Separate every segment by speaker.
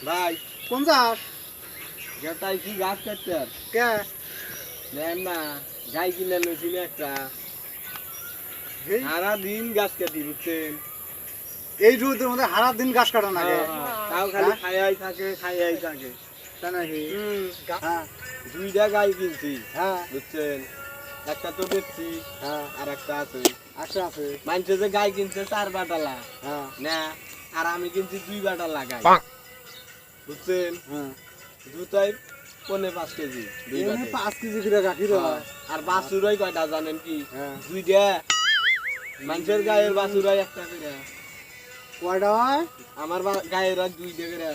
Speaker 1: ভাই
Speaker 2: কোন যাস
Speaker 1: তাই কি গাছ কাটতে আর
Speaker 2: কে
Speaker 1: নেন না গাই কিনে লইছি একটা
Speaker 2: এই
Speaker 1: সারা দিন গাছ কাটি বুঝছেন
Speaker 2: এই রোদের মধ্যে সারা দিন ঘাস কাটা লাগে
Speaker 1: তাও খালি খাইয়াই থাকে
Speaker 2: তাই নাকি হ্যাঁ
Speaker 1: দুইটা গাই কিনছি
Speaker 2: হ্যাঁ
Speaker 1: বুঝছেন একটা তো বেচছি
Speaker 2: হ্যাঁ
Speaker 1: আর একটা আছে
Speaker 2: আচ্ছা আছে
Speaker 1: মানছে যে গাই কিনছে 4 বাটালা
Speaker 2: হ্যাঁ
Speaker 1: না আর আমি কিনছি 2 বাটালা গাই বুঝছেন
Speaker 2: হ্যাঁ
Speaker 1: দুটাই 5.5 কেজি 2
Speaker 2: এমনি
Speaker 1: বাটাই
Speaker 2: 5 কেজি করে রাখি রে
Speaker 1: আর বাছুরাই কয়টা জানেন কি
Speaker 2: হ্যাঁ
Speaker 1: দুইটা মানুষের গায়ের বাছুরাই একটা করে
Speaker 2: কয়টা হয়
Speaker 1: আমার গায়ের আর 2টা করে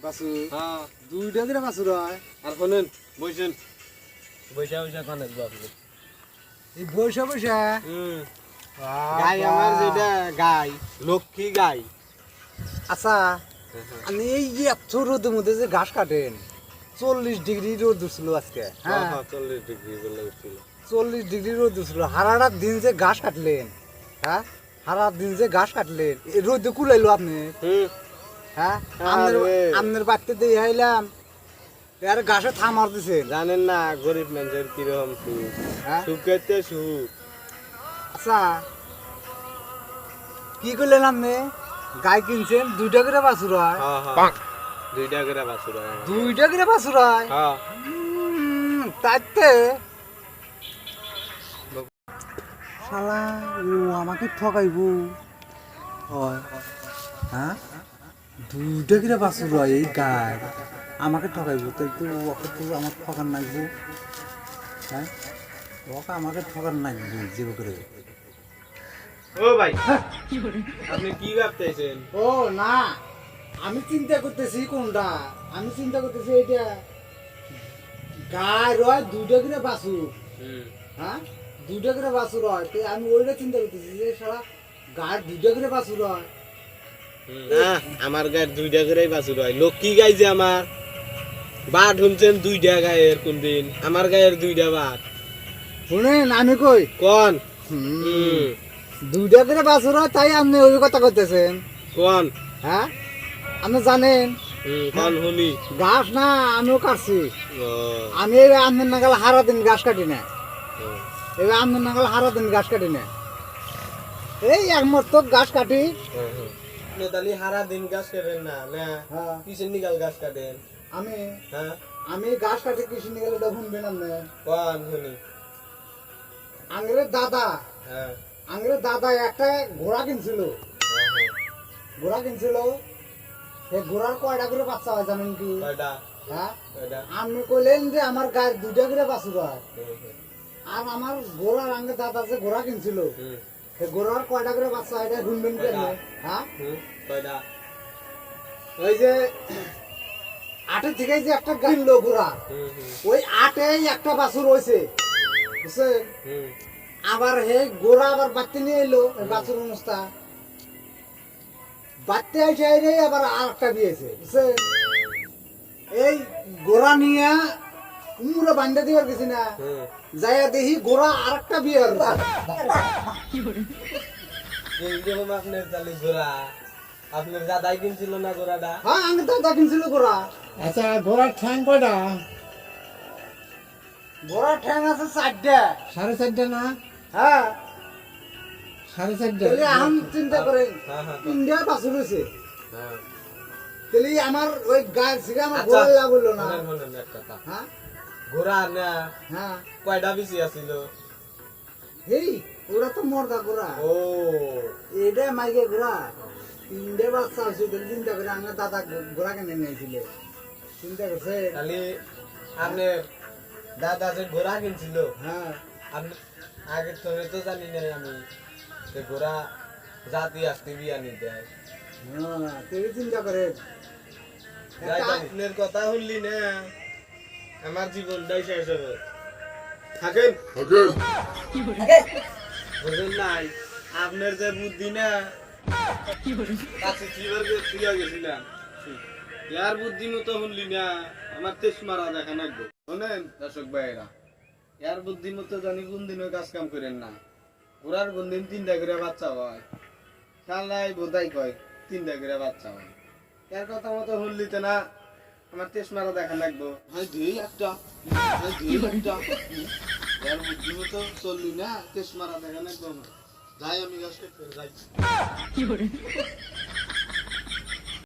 Speaker 2: বাসু
Speaker 1: হ্যাঁ
Speaker 2: 2টা করে বাসু হয়
Speaker 1: আর শুনেন বইছেন বইসা কানে বাবু
Speaker 2: এই বৈশা বৈশা
Speaker 1: গাই আমার যেটা গাই লক্ষ্মী গাই
Speaker 2: আচ্ছা আমি এই যে এত রোদের মধ্যে যে ঘাস কাটেন 40 ডিগ্রি রোদ উঠছিল আজকে হ্যাঁ
Speaker 1: 40 ডিগ্রি বলে উঠছিল
Speaker 2: 40 ডিগ্রি রোদ উঠছিল সারাটা দিন যে ঘাস কাটলেন হ্যাঁ সারা দিন যে ঘাস কাটলেন এই রোদে কুলাইলো আপনি হ্যাঁ আপনার বাড়িতে দিয়ে আইলাম আর ঘাসে থামার দিছেন
Speaker 1: জানেন না গরিব মানুষের কিরকম সুখ
Speaker 2: হ্যাঁ
Speaker 1: সুখেতে সুখ
Speaker 2: আচ্ছা কি করলেন আপনি গাই কিনছেন 2টা করে বাছুর হয়
Speaker 1: হ্যাঁ 2টা করে বাছুর
Speaker 2: 2টা করে বাছুর হয়
Speaker 1: হ্যাঁ
Speaker 2: তাইতে শালা ও আমাকে ঠকাইবো হয় হ্যাঁ 2টা করে বাছুর হয় এই গাই আমাকে ঠকাইবো তাই তো ওকে তো আমার ঠকান লাগবো হ্যাঁ ওকে আমাকে ঠকান লাগবে যে করে
Speaker 1: ও ভাই আপনি কি ভাবতেছেন
Speaker 2: ও না আমি চিন্তা করতেছি কোনটা আমি চিন্তা করতেছি এইটা গায় রয় 2টা করে বাছুর হ্যাঁ 2টা করে বাছুর হয় তো আমি ওইটা চিন্তা করতেছি যে সারা গায়ের 2টা করে বাছুর হয়
Speaker 1: আমার গায়ের 2টা করেই বাছুর হয় লক্ষ্মী গাই যে আমার বাট শুনছেন 2টা গায়ের কোনদিন আমার গায়ের 2টা বাট
Speaker 2: শুনেন আমি কই
Speaker 1: কোন
Speaker 2: 2টা করে বাছুর হয় তাই আপনি ওই কথা করতেছেন
Speaker 1: কোন
Speaker 2: হ্যাঁ আপনি জানেন
Speaker 1: কোন শুনি
Speaker 2: ঘাস না আমিও কাটছি
Speaker 1: ও,
Speaker 2: আমি এবার আপনার নাগাল হারা দিন ঘাস কাটি না
Speaker 1: ও।
Speaker 2: এবার আপনার নাগাল হারা দিন ঘাস কাটি না এই একমাত্র ঘাস কাটি
Speaker 1: আপনি তাহলে হারা দিন গাছ কাটেন না না
Speaker 2: হ্যাঁ
Speaker 1: কিসের নিকাল গাছ কাটেন
Speaker 2: আমি
Speaker 1: হ্যাঁ
Speaker 2: আমি ঘাস কাটি কৃষি নিয়ে গেলে শুনবেন আপনি
Speaker 1: কোন শুনি
Speaker 2: আঙ্গের দাদা
Speaker 1: হ্যাঁ
Speaker 2: আঙ্গের দাদা একটা ঘোড়া কিনছিল ঘোড়া কিনছিল সেই ঘোড়ার কয়টা করে বাচ্চা হয় জানেন কি
Speaker 1: কয়টা
Speaker 2: হ্যাঁ
Speaker 1: কয়টা
Speaker 2: আপনি কইলেন যে আমার গায়ের 2টা করে বাছুর হয় আর আমার ঘোড়ার আঙ্গের দাদা যে ঘোড়া কিনছিল সেই ঘোড়ার কয়টা করে বাচ্চা হয় এটা শুনবেন কেন হ্যাঁ
Speaker 1: কয়টা
Speaker 2: ওই যে আটে থেকে যে একটা কিনলো ঘোড়া ওই আটেই একটা বাছুর হয়েছে বুঝছেন আবার হে গোড়া আবার বাড়তে নিয়ে এলো বাছুর অবস্থা বাড়তে এসে আবার আর একটা দিয়েছে বুঝছেন এই গোড়া নিয়ে কুমড়ো বান্ধা দিবার গেছি না যাইয়া দেখি গোড়া আর একটা বিয়ে
Speaker 1: এইরকম আপনার তাহলে ঘোড়া আপনার দাদাই কিনছিল না ঘোড়াটা
Speaker 2: হ্যাঁ আমি দাদা কিনছিল গোড়া
Speaker 3: আচ্ছা ঘোড়ার ঠ্যাং কয়টা
Speaker 2: গোড়া ঠ্যাং আছে 4টা
Speaker 3: 4.5 না
Speaker 2: হ্যাঁ
Speaker 3: 4.5
Speaker 2: তাহলে এখন চিন্তা করেন
Speaker 1: হ্যাঁ হ্যাঁ
Speaker 2: 3টা বাছুর হয়েছে
Speaker 1: হ্যাঁ
Speaker 2: তাহলে আমার ওই গায়ের থেকে আমার
Speaker 1: আচ্ছা,
Speaker 2: গোড়া লাগলো না
Speaker 1: শোনেন এক কথা
Speaker 2: হ্যাঁ
Speaker 1: ঘোড়া না
Speaker 2: হ্যাঁ
Speaker 1: কয়টা বেশি আছিল
Speaker 2: এই ওরা তো মর্দা গোড়া
Speaker 1: ও
Speaker 2: এটা মাইকে ঘোড়া 3টে বাচ্চা হয়েছে তাহলে চিন্তা করে আমার দাদা ঘোড়া কিনে নিয়েছিল চিন্তা করছে
Speaker 1: তাহলে আপনি দাদা যে ঘোড়া কিনছিল
Speaker 2: হ্যাঁ
Speaker 1: আপনি আগের থেকে তো জানি নাই আমি যে ঘোড়া জাতি আসতে বিয়ানি দেয়
Speaker 2: হ্যাঁ তুই চিন্তা করে
Speaker 1: যাই আপনার কথা শুনলি না আমার জীবনটাই শেষ হবে থাকেন বুঝলেন নাই আপনার যে বুদ্ধি না কাছে চিবার ছুঁয়া গেছিলাম ইয়ার বুদ্ধি মতো শুনলি না আমার তেজ মারা দেখা নাকবো শোনেন দর্শক ভাইয়েরা ইয়ার বুদ্ধি মতো জানি কোন দিনও কাজ কাম করেন না ঘোড়ার কোন দিন 3টা করে বাচ্চা হয় শালাই বোধাই কয় 3টা করে বাচ্চা আমার এর কথা মতো শুনলিতে না আমার তেজ মারা দেখা লাগবো হ্যাঁ দিই একটা এর বুদ্ধি মতো চললি না তেজ মারা দেখা লাগবো আমার যাই আমি গাছকে ফের যাই